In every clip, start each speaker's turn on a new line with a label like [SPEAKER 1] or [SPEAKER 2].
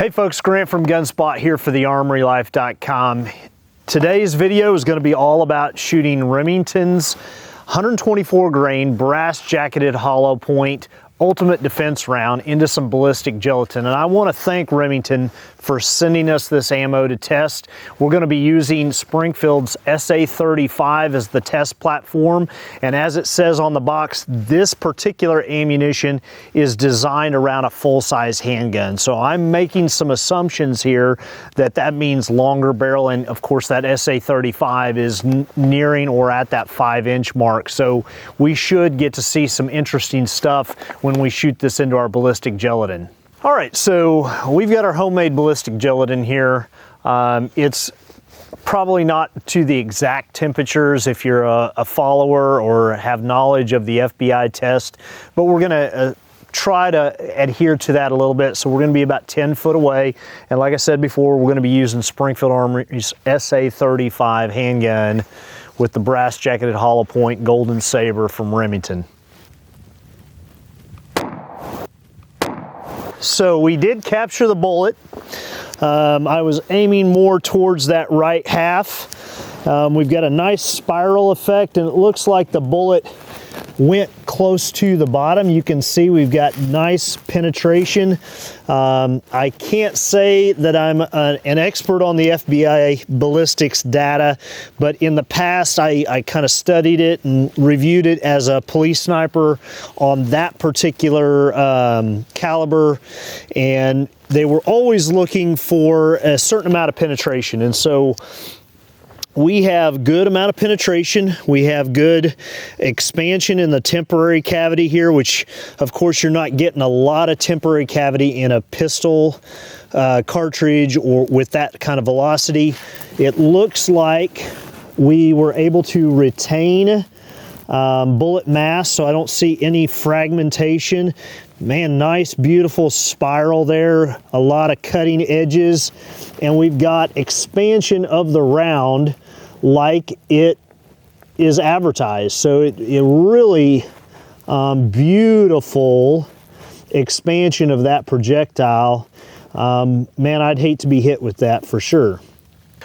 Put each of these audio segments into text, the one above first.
[SPEAKER 1] Hey folks, Grant from Gunspot here for the ArmoryLife.com. Today's video is going to be all about shooting Remington's 124 grain brass jacketed hollow point Ultimate Defense round into some ballistic gelatin. And I want to thank Remington for sending us this ammo to test. We're going to be using Springfield's SA35 as the test platform. And as it says on the box, this particular ammunition is designed around a full-size handgun. So I'm making some assumptions here that means longer barrel. And of course that SA35 is nearing or at that 5-inch mark. So we should get to see some interesting stuff when we shoot this into our ballistic gelatin. All right, so we've got our homemade ballistic gelatin here. It's probably not to the exact temperatures if you're a follower or have knowledge of the FBI test, but we're gonna try to adhere to that a little bit. So we're gonna be about 10 foot away. And like I said before, we're gonna be using Springfield Armory's SA35 handgun with the brass jacketed hollow point Golden Saber from Remington. So we did capture the bullet. I was aiming more towards that right half. We've got a nice spiral effect, and it looks like the bullet went close to the bottom. You can see we've got nice penetration. I can't say that I'm an expert on the FBI ballistics data, but in the past I kind of studied it and reviewed it as a police sniper on that particular caliber, and they were always looking for a certain amount of penetration. And so we have good amount of penetration. We have good expansion in the temporary cavity here, which of course you're not getting a lot of temporary cavity in a pistol cartridge or with that kind of velocity. It looks like we were able to retain bullet mass, so I don't see any fragmentation. Man, nice, beautiful spiral there, a lot of cutting edges, and we've got expansion of the round like it is advertised. So it really beautiful expansion of that projectile. Man, I'd hate to be hit with that for sure.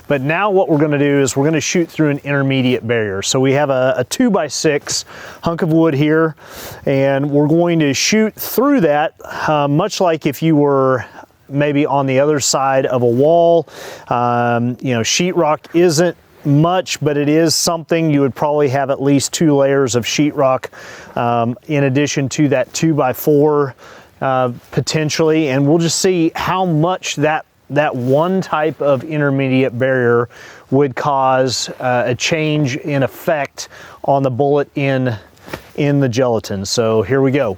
[SPEAKER 1] But now what we're gonna do is we're gonna shoot through an intermediate barrier. So we have a 2x6 hunk of wood here, and we're going to shoot through that, much like if you were maybe on the other side of a wall. You know, sheetrock isn't much, but it is something. You would probably have at least 2 layers of sheetrock in addition to that 2x4 potentially, and we'll just see how much that one type of intermediate barrier would cause a change in effect on the bullet in the gelatin. So here we go.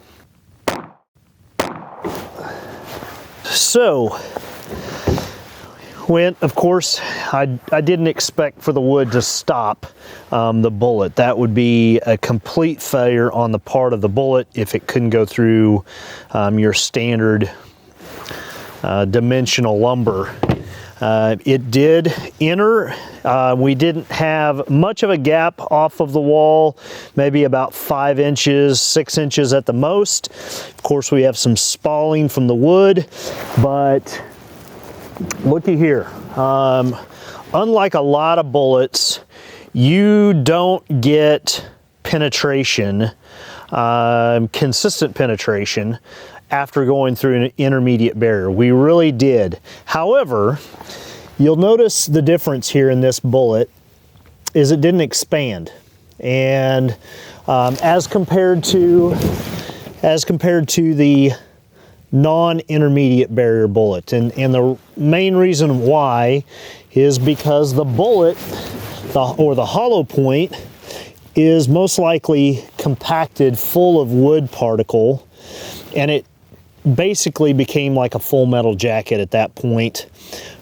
[SPEAKER 1] So of course, I didn't expect for the wood to stop the bullet. That would be a complete failure on the part of the bullet if it couldn't go through your standard dimensional lumber. It did enter. We didn't have much of a gap off of the wall, maybe about 5 inches, 6 inches at the most. Of course, we have some spalling from the wood, but looky here. Unlike a lot of bullets, you don't get penetration, consistent penetration, after going through an intermediate barrier. We really did. However, you'll notice the difference here in this bullet is it didn't expand. And as compared to the non-intermediate barrier bullet. And the main reason why is because the bullet, or the hollow point, is most likely compacted full of wood particle, and it basically became like a full metal jacket at that point.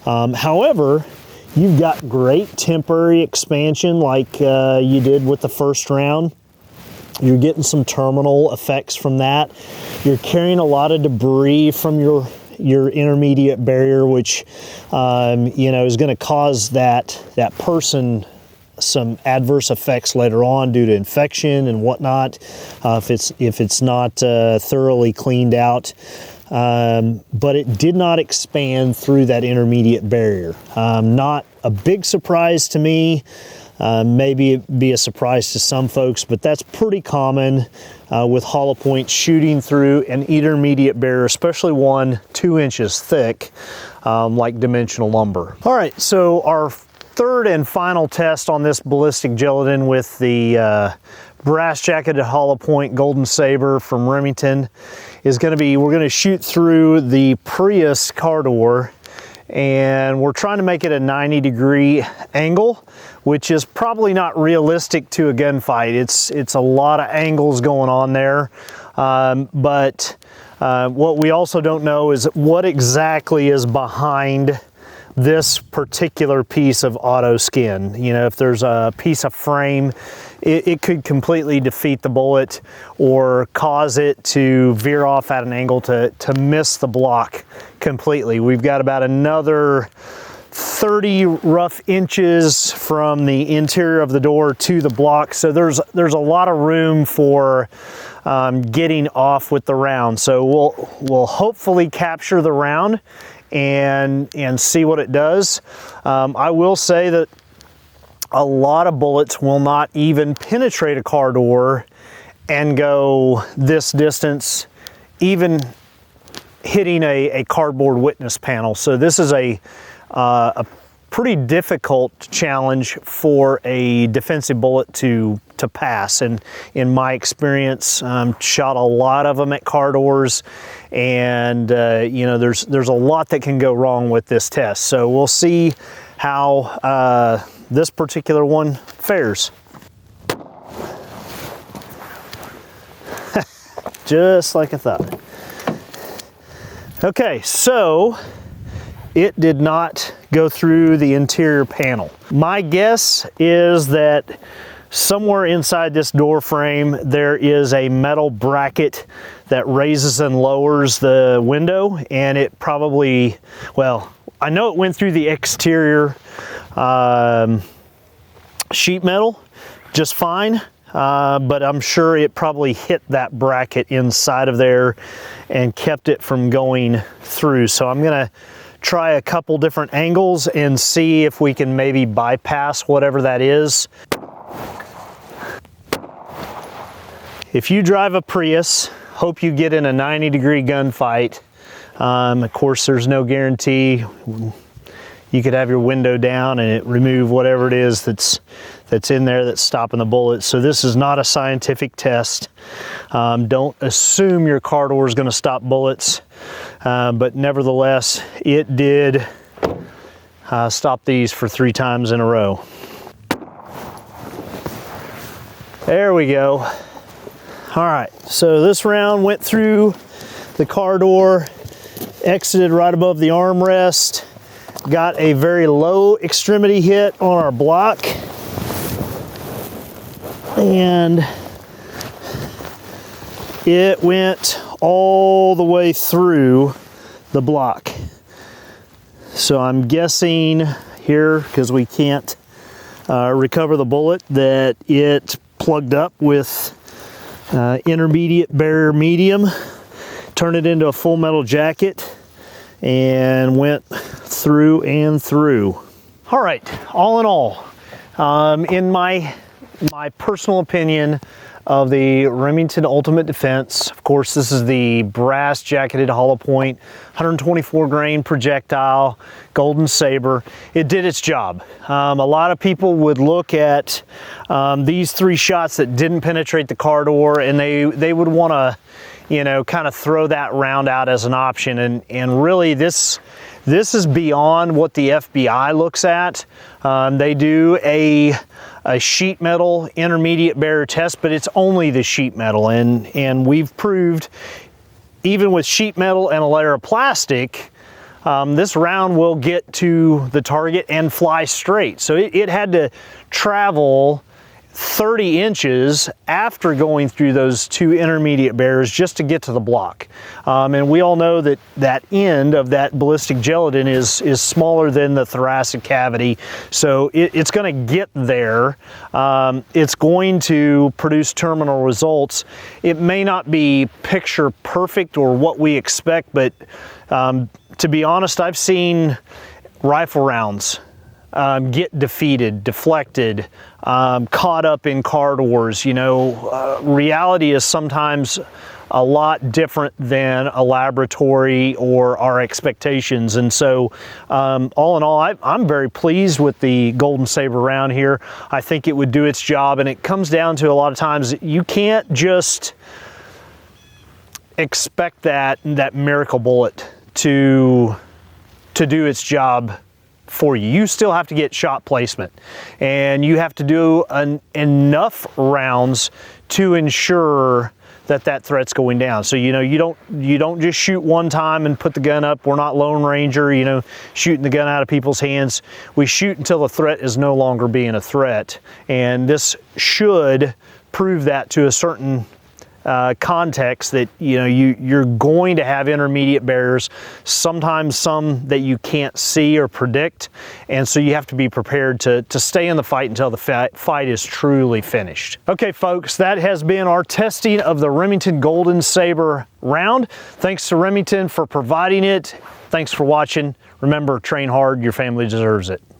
[SPEAKER 1] However, you've got great temporary expansion like you did with the first round. You're getting some terminal effects from that. You're carrying a lot of debris from your intermediate barrier, which you know, is going to cause that person some adverse effects later on due to infection and whatnot if it's not thoroughly cleaned out. but it did not expand through that intermediate barrier. Not a big surprise to me. Maybe it'd be a surprise to some folks, but that's pretty common with hollow points shooting through an intermediate barrier, especially one 2 inches thick, like dimensional lumber. All right, so our third and final test on this ballistic gelatin with the brass jacketed hollow point Golden Saber from Remington is going to be, we're going to shoot through the Prius car door, and we're trying to make it a 90-degree angle, which is probably not realistic to a gunfight. It's a lot of angles going on there, but what we also don't know is what exactly is behind this particular piece of auto skin. You know, if there's a piece of frame, it could completely defeat the bullet or cause it to veer off at an angle to miss the block completely. We've got about another 30 rough inches from the interior of the door to the block, so there's a lot of room for getting off with the round. So we'll hopefully capture the round and see what it does. I will say that a lot of bullets will not even penetrate a car door and go this distance, even hitting a cardboard witness panel. So this is a pretty difficult challenge for a defensive bullet to pass. And in my experience, shot a lot of them at car doors, and you know, there's a lot that can go wrong with this test. So we'll see how this particular one fares. Just like I thought. Okay, so it did not go through the interior panel. My guess is that somewhere inside this door frame there is a metal bracket that raises and lowers the window, and it probably, well, I know it went through the exterior sheet metal just fine, but I'm sure it probably hit that bracket inside of there and kept it from going through. So I'm gonna try a couple different angles and see if we can maybe bypass whatever that is. If you drive a Prius, hope you get in a 90-degree gunfight. Of course, there's no guarantee. You could have your window down and it remove whatever it is that's in there that's stopping the bullet. So this is not a scientific test. Don't assume your car door is going to stop bullets, but nevertheless, it did stop these for 3 times in a row. There we go. All right, so this round went through the car door, exited right above the armrest, got a very low extremity hit on our block, and it went all the way through the block. So I'm guessing here, because we can't recover the bullet, that it plugged up with intermediate barrier medium, turned it into a full metal jacket, and went through and through. All right, all in all, in my personal opinion of the Remington Ultimate Defense, of course this is the brass jacketed hollow point 124 grain projectile Golden Saber. It did its job. A lot of people would look at these 3 shots that didn't penetrate the car door, and they would want to, you know, kind of throw that round out as an option, and really this is beyond what the FBI looks at. They do a sheet metal intermediate barrier test, but it's only the sheet metal, and we've proved even with sheet metal and a layer of plastic, this round will get to the target and fly straight. So it had to travel 30 inches after going through those 2 intermediate bears just to get to the block. And we all know that that end of that ballistic gelatin is smaller than the thoracic cavity, so it's going to get there. It's going to produce terminal results. It may not be picture perfect or what we expect, but to be honest, I've seen rifle rounds get defeated, deflected, caught up in car doors. You know, reality is sometimes a lot different than a laboratory or our expectations. And so all in all, I'm very pleased with the Golden Saber round here. I think it would do its job, and it comes down to a lot of times you can't just expect that miracle bullet to do its job for you. You still have to get shot placement, and you have to do enough rounds to ensure that threat's going down. So, you know, you don't just shoot one time and put the gun up. We're not Lone Ranger, you know, shooting the gun out of people's hands. We shoot until the threat is no longer being a threat, and this should prove that to a certain context, that you know you're going to have intermediate bears, sometimes some that you can't see or predict, and so you have to be prepared to stay in the fight until the fight is truly finished. Okay folks, that has been our testing of the Remington Golden Saber round. Thanks to Remington for providing it. Thanks for watching. Remember, train hard, your family deserves it.